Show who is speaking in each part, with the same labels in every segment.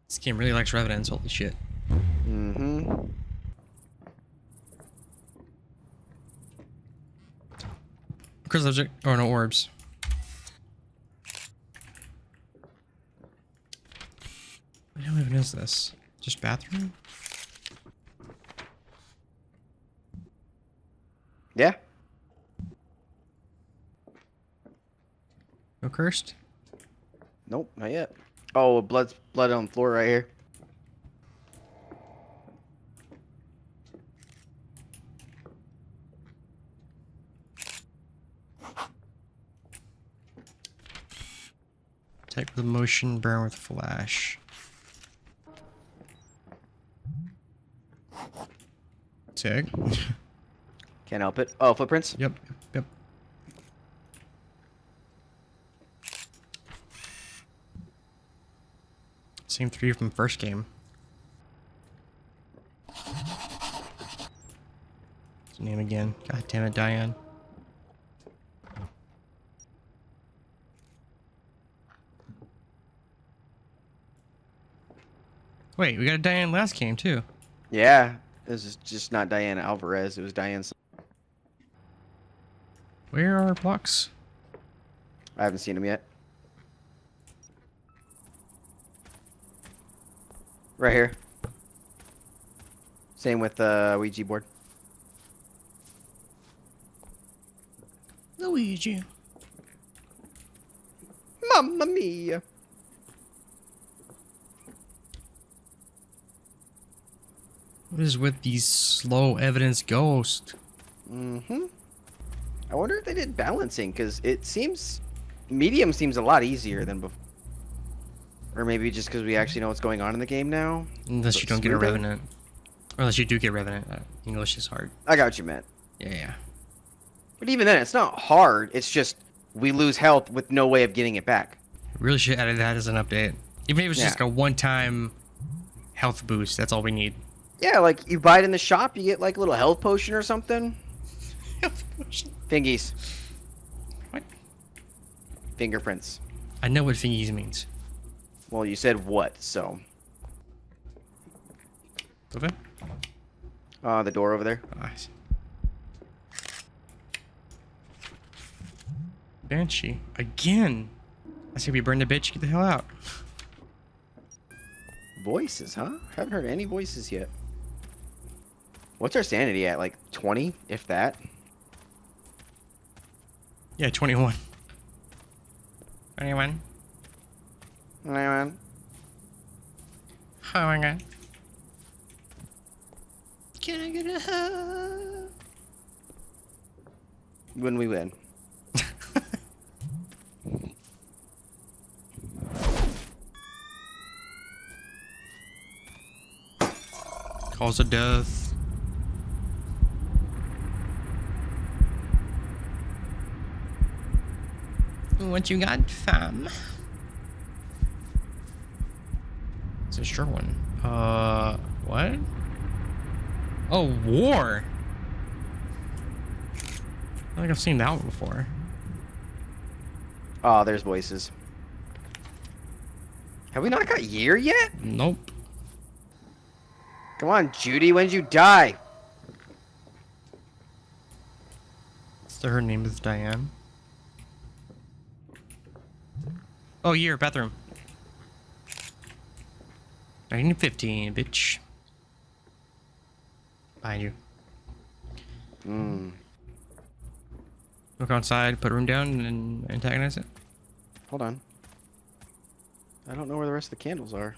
Speaker 1: This game really likes Revenants, holy shit.
Speaker 2: Mm-hmm.
Speaker 1: Chris object. Oh no, orbs. What the hell even is this? Just bathroom?
Speaker 2: Yeah.
Speaker 1: No cursed?
Speaker 2: Nope, not yet. Oh, blood on the floor right here.
Speaker 1: Attack with motion, burn with flash. Tag.
Speaker 2: Can't help it. Oh, footprints?
Speaker 1: Yep. Same three from first game. What's her name again? God damn it, Diane. Wait, we got a Diane last game too.
Speaker 2: Yeah. This is just not Diana Alvarez. It was Diane.
Speaker 1: Where are blocks?
Speaker 2: I haven't seen him yet. Right here. Same with Ouija board.
Speaker 1: Luigi.
Speaker 2: Mamma mia.
Speaker 1: What is with these slow evidence ghosts?
Speaker 2: Mm-hmm. I wonder if they did balancing, because it seems... Medium seems a lot easier than before. Or maybe just because we actually know what's going on in the game now.
Speaker 1: Unless you don't get a Revenant. Or unless you do get Revenant. English is hard.
Speaker 2: I got what you meant.
Speaker 1: Yeah.
Speaker 2: But even then, it's not hard. It's just we lose health with no way of getting it back.
Speaker 1: Really should add that as an update. Even if it was just a one-time health boost, that's all we need.
Speaker 2: Yeah, like you buy it in the shop, you get like a little health potion or something.
Speaker 1: Health potion.
Speaker 2: Fingies.
Speaker 1: What?
Speaker 2: Fingerprints.
Speaker 1: I know what fingies means.
Speaker 2: Well, you said what, so.
Speaker 1: Okay.
Speaker 2: The door over there.
Speaker 1: Oh, I see. Banshee. Again. I say we burn the bitch, get the hell out.
Speaker 2: Voices, huh? Haven't heard any voices yet. What's our sanity at? Like 20, if that?
Speaker 1: Yeah, 21. 21.
Speaker 2: Man.
Speaker 1: Oh my god. Can I get a hug?
Speaker 2: When we win.
Speaker 1: Cause of death. What you got, fam? It's a short one. What? Oh, war. I feel like I've seen that one before.
Speaker 2: Oh, there's voices. Have we not got year yet?
Speaker 1: Nope.
Speaker 2: Come on, Judy, when did you die?
Speaker 1: So her name is Diane. Oh, year, bathroom. 1915, bitch. Behind you. Look outside, put room down, and antagonize it.
Speaker 2: Hold on. I don't know where the rest of the candles are.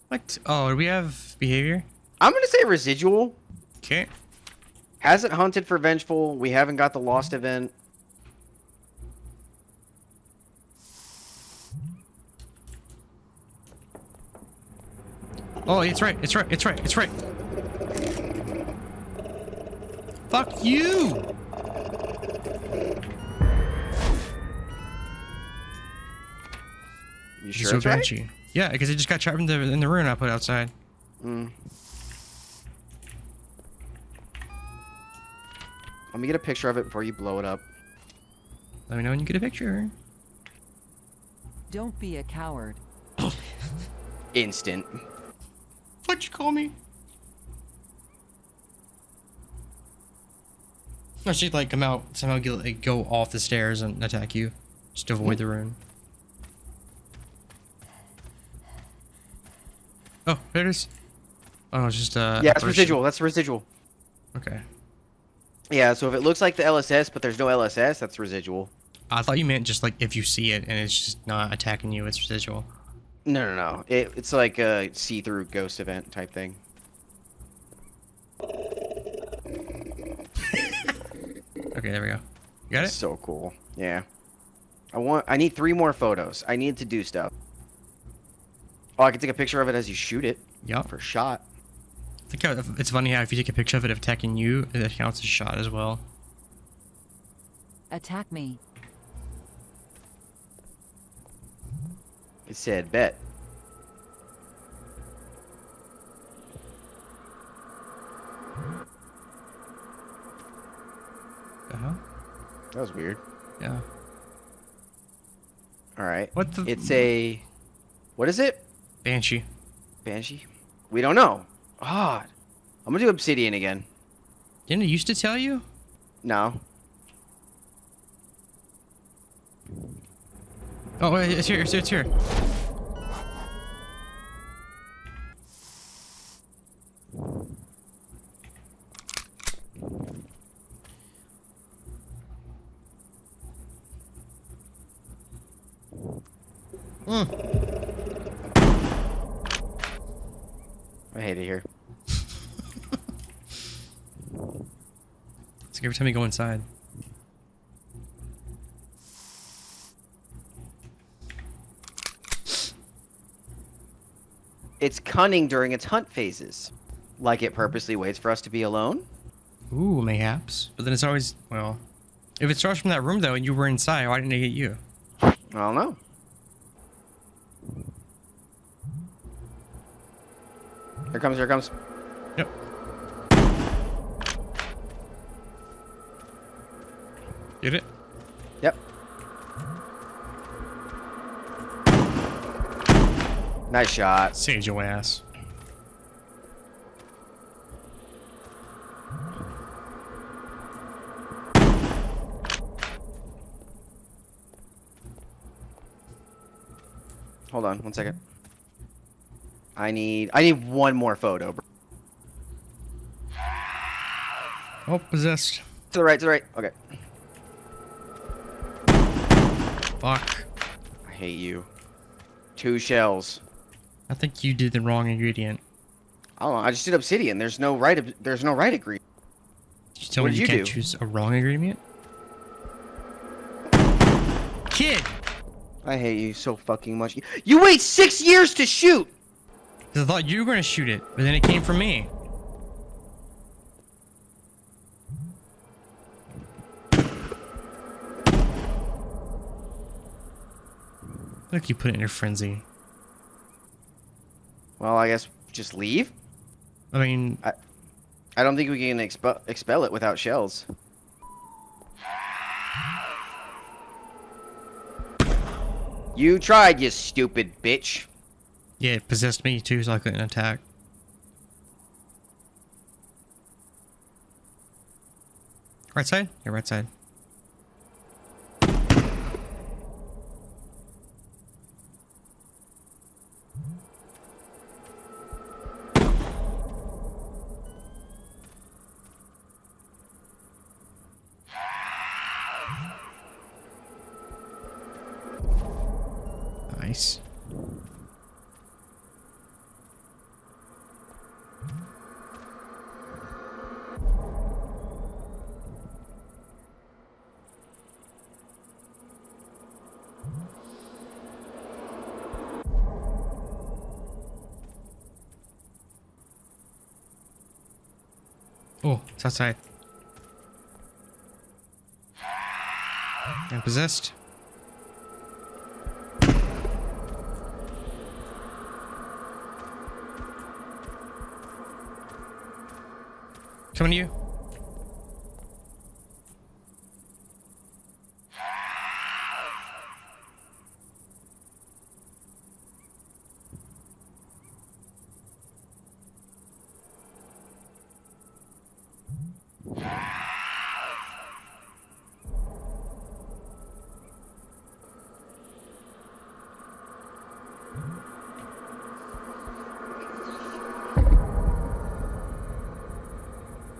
Speaker 1: What? Oh, do we have behavior?
Speaker 2: I'm gonna say residual.
Speaker 1: Okay.
Speaker 2: Hasn't hunted for vengeful. We haven't got the lost event.
Speaker 1: Oh, it's right. It's right. It's right. It's right. Fuck you!
Speaker 2: You sure it's right?
Speaker 1: Banshee. Yeah, because it just got trapped in the ruin I put outside.
Speaker 2: Let me get a picture of it before you blow it up.
Speaker 1: Let me know when you get a picture.
Speaker 3: Don't be a coward.
Speaker 2: Instant.
Speaker 1: What'd you call me? No, she'd like come out, somehow go off the stairs and attack you. Just to avoid the rune. Oh, there it is. Oh, it's just
Speaker 2: Yeah, it's
Speaker 1: apparition.
Speaker 2: residual. That's residual.
Speaker 1: Okay.
Speaker 2: Yeah, so if it looks like the LSS, but there's no LSS, that's residual.
Speaker 1: I thought you meant just like if you see it and it's just not attacking you, it's residual.
Speaker 2: No, no, no. It's like a see-through ghost event type thing.
Speaker 1: Okay, there we go. You got it?
Speaker 2: So cool. Yeah. I need 3 more photos. I need to do stuff. Oh, I can take a picture of it as you shoot it.
Speaker 1: Yep.
Speaker 2: For shot.
Speaker 1: I think it's funny how if you take a picture of it attacking you, it counts as a shot as well.
Speaker 3: Attack me.
Speaker 2: It said bet.
Speaker 1: The hell?
Speaker 2: That was weird.
Speaker 1: Yeah.
Speaker 2: All right.
Speaker 1: What the?
Speaker 2: It's a... What is it?
Speaker 1: Banshee.
Speaker 2: Banshee? We don't know. Odd. I'm gonna do obsidian again.
Speaker 1: Didn't it used to tell you?
Speaker 2: No.
Speaker 1: Oh, wait, it's here. It's here.
Speaker 2: I hate it here.
Speaker 1: It's like every time you go inside.
Speaker 2: It's cunning during its hunt phases. Like it purposely waits for us to be alone?
Speaker 1: Ooh, mayhaps. But then it's always, well... If it starts from that room, though, and you were inside, why didn't it get you?
Speaker 2: I don't know. Here comes, here comes.
Speaker 1: Yep. Get it?
Speaker 2: Yep. Nice shot.
Speaker 1: Sage your ass.
Speaker 2: Hold on, 1 second. I need 1 more photo, bro.
Speaker 1: Oh, possessed.
Speaker 2: To the right, to the right. Okay.
Speaker 1: Fuck.
Speaker 2: I hate you. 2 shells.
Speaker 1: I think you did the wrong ingredient.
Speaker 2: I don't know. I just did obsidian. There's no right ingredient.
Speaker 1: Did you tell
Speaker 2: What
Speaker 1: me
Speaker 2: did
Speaker 1: you
Speaker 2: you
Speaker 1: can't
Speaker 2: do?
Speaker 1: choose a wrong ingredient? Kid!
Speaker 2: I hate you so fucking much. You wait 6 years to shoot.
Speaker 1: 'Cause I thought you were gonna shoot it, but then it came from me. Look, you put it in your frenzy.
Speaker 2: Well, I guess just leave.
Speaker 1: I mean,
Speaker 2: I don't think we can expel it without shells. You tried, you stupid bitch.
Speaker 1: yeah, it possessed me too, so I couldn't attack. Right side? Yeah, right side. Nice. Oh, it's outside. I'm possessed. Coming to you.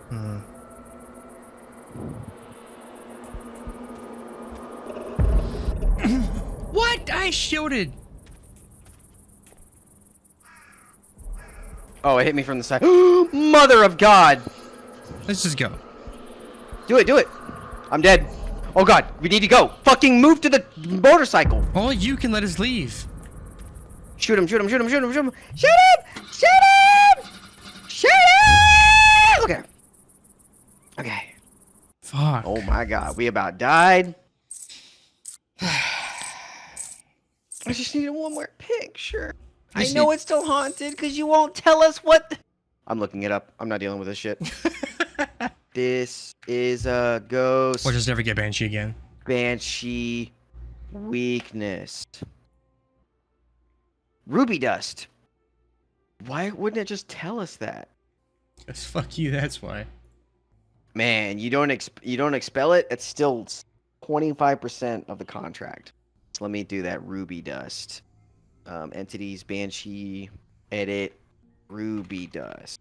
Speaker 1: Hmm. What? I shielded.
Speaker 2: Oh, it hit me from the side. Mother of God!
Speaker 1: Let's just go.
Speaker 2: Do it, do it! I'm dead. Oh God, we need to go. Fucking move to the motorcycle.
Speaker 1: All you can let us leave.
Speaker 2: Shoot him, shoot him, shoot him, shoot him, shoot him! Shoot him! Shoot him! Shoot him! Okay. Okay.
Speaker 1: Fuck.
Speaker 2: Oh my God, we about died. I just needed one more picture. I
Speaker 1: Just
Speaker 2: know
Speaker 1: need-
Speaker 2: it's still haunted because you won't tell us what. I'm looking it up. I'm not dealing with this shit. This is a ghost
Speaker 1: Or just never get Banshee again.
Speaker 2: banshee weakness. Ruby dust. Why wouldn't it just tell us that?
Speaker 1: Cause fuck you, that's why.
Speaker 2: Man, you don't expel it. It's still 25% of the contract. So let me do that. Ruby dust. Entities, banshee, edit, ruby dust.